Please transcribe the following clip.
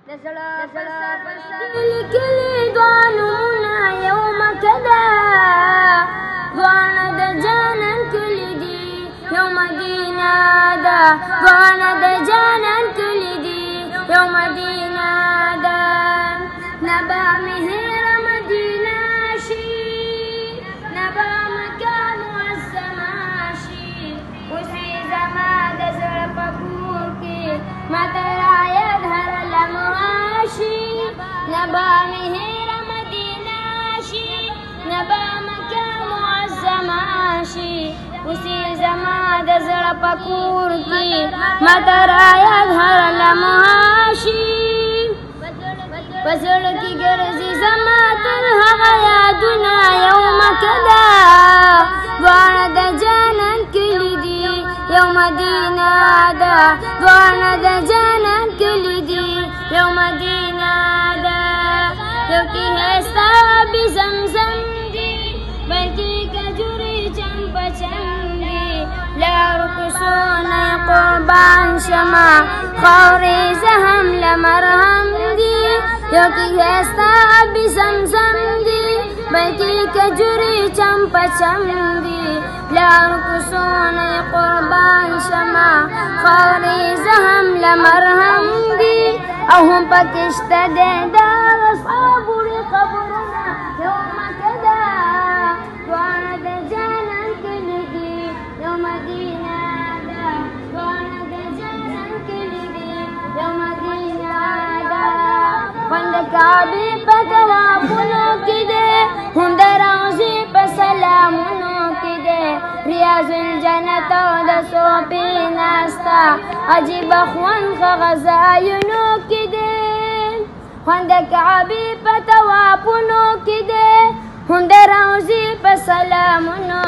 لكلي دوانونا يوم كذا دوانا دجانا كلدي يوم دينا دا دوانا دجانا كلدي يوم دينا دا نبا مهر مدينة شي نبا مكان والسماشي وسي زمان دزر بكوكي ما ترى يظهر لمواشي نبا مهر مدينة شي نبا مكان والسماشي وسي زمان دزر بكوكي ما ترى يظهر لمواشي وزړ کې ګرځي زما تر هغه یادونه یوم کدا دواړه د جانان کلی دي یو مدینه ده دواړه د جانان کلی دي یو مدینه ده یو کې هستا به زمزم دي بلکې کجوري چمپا چم دي لارو کوڅونه قربان شمه خاورې زهم لمرهم دي یو کی هستا بی زمزم دی بلکی کجوری چمپا چم دی لار کوڅونه قربان شما خاورې زهم لمرهم دی او هم پکشته دی دا اصحابو قبرونه یوم کدا دواړه د جانان کلی دي یو مدینه ده دواړه د جانان کلی دي یو مدینه ده خوند کعبې په طوافونو کې دی هم د روضې په سلامونو کې دی ریاض الجنت او د صوفي ناسته عجیبه خوند هغه ځایونو کې دی خوند کعبې په طوافونو کې دی هم د روضې په سلامونو